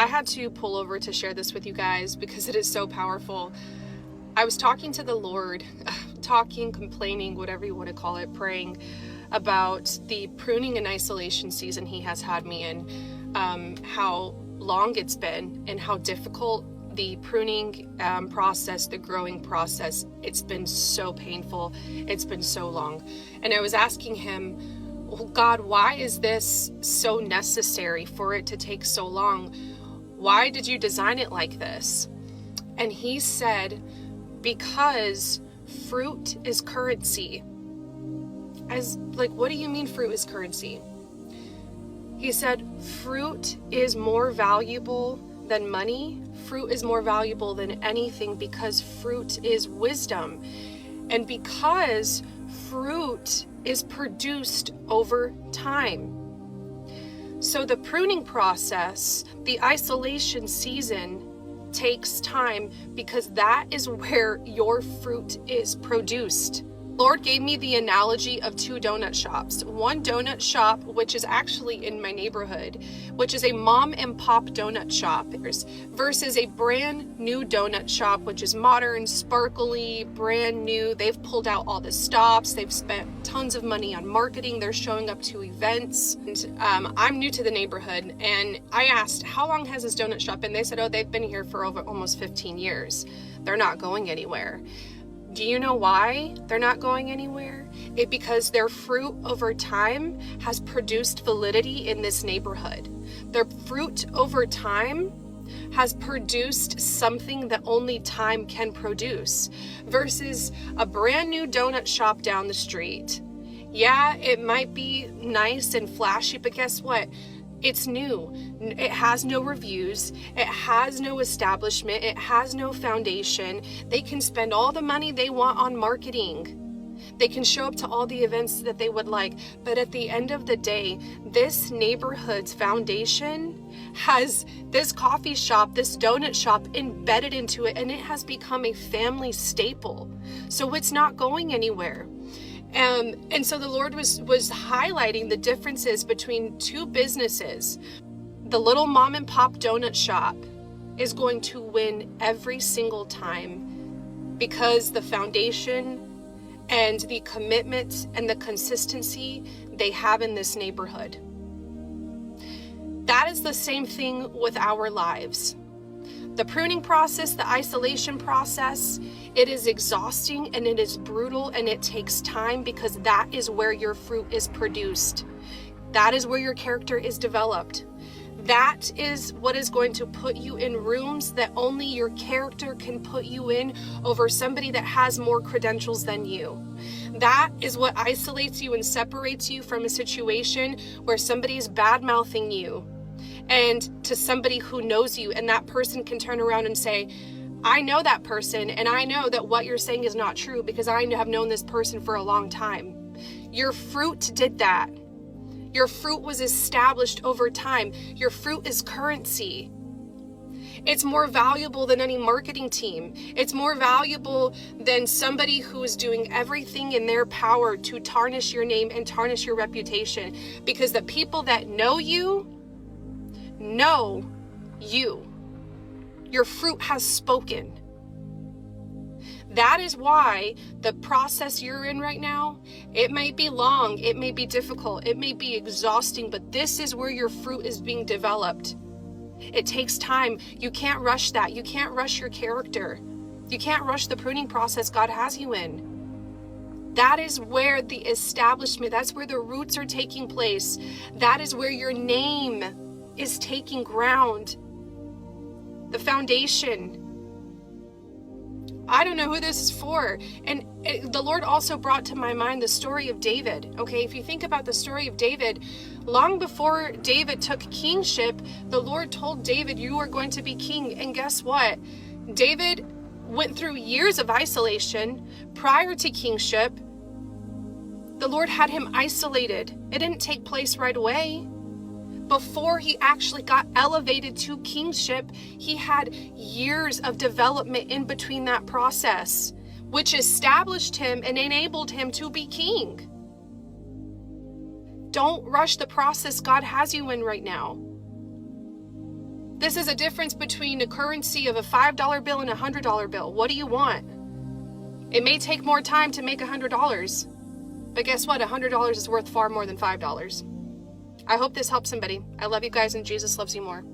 I had to pull over to share this with you guys because it is so powerful. I was talking to the Lord, complaining, whatever you want to call it, praying about the pruning and isolation season he has had me in, how long it's been and how difficult the pruning process, the growing process, it's been so painful. It's been so long. And I was asking him, well, God, why is this so necessary for it to take so long? Why did you design it like this? And he said, because fruit is currency. What do you mean fruit is currency? He said, fruit is more valuable than money. Fruit is more valuable than anything because fruit is wisdom. And because fruit is produced over time. So the pruning process, the isolation season takes time because that is where your fruit is produced. Lord gave me the analogy of two donut shops. One donut shop, which is actually in my neighborhood, which is a mom and pop donut shop, versus a brand new donut shop, which is modern, sparkly, brand new. They've pulled out all the stops. They've spent tons of money on marketing. They're showing up to events. And I'm new to the neighborhood, and I asked, how long has this donut shop been? They said, oh, they've been here for over almost 15 years. They're not going anywhere. Do you know why they're not going anywhere? Because their fruit over time has produced validity in this neighborhood. Their fruit over time has produced something that only time can produce, versus a brand new donut shop down the street. Yeah, it might be nice and flashy, but guess what? It's new. It has no reviews. It has no establishment. It has no foundation. They can spend all the money they want on marketing. They can show up to all the events that they would like. But at the end of the day, this neighborhood's foundation has this coffee shop, this donut shop embedded into it, and it has become a family staple. So it's not going anywhere. And so the Lord was highlighting the differences between two businesses. The little mom and pop donut shop is going to win every single time because the foundation and the commitment and the consistency they have in this neighborhood. That is the same thing with our lives. The pruning process, the isolation process, it is exhausting and it is brutal and it takes time because that is where your fruit is produced. That is where your character is developed. That is what is going to put you in rooms that only your character can put you in over somebody that has more credentials than you. That is what isolates you and separates you from a situation where somebody is bad-mouthing you and to somebody who knows you, and that person can turn around and say, I know that person, and I know that what you're saying is not true because I have known this person for a long time. Your fruit did that. Your fruit was established over time. Your fruit is currency. It's more valuable than any marketing team. It's more valuable than somebody who is doing everything in their power to tarnish your name and tarnish your reputation, because the people that know you. Your fruit has spoken. That is why the process you're in right now, it may be long, it may be difficult, it may be exhausting, but this is where your fruit is being developed. It takes time. You can't rush that. You can't rush your character. You can't rush the pruning process God has you in. That is where the establishment, that's where the roots are taking place. That is where your name is taking ground. The foundation. I don't know who this is for. And the Lord also brought to my mind the story of David. Okay, if you think about the story of David, long before David took kingship, the Lord told David, you are going to be king. And guess what? David went through years of isolation prior to kingship. The Lord had him isolated. It didn't take place right away. Before he actually got elevated to kingship, he had years of development in between that process, which established him and enabled him to be king. Don't rush the process God has you in right now. This is a difference between a currency of a $5 bill and a $100 bill. What do you want? It may take more time to make $100, but guess what? $100 is worth far more than $5. I hope this helps somebody. I love you guys, and Jesus loves you more.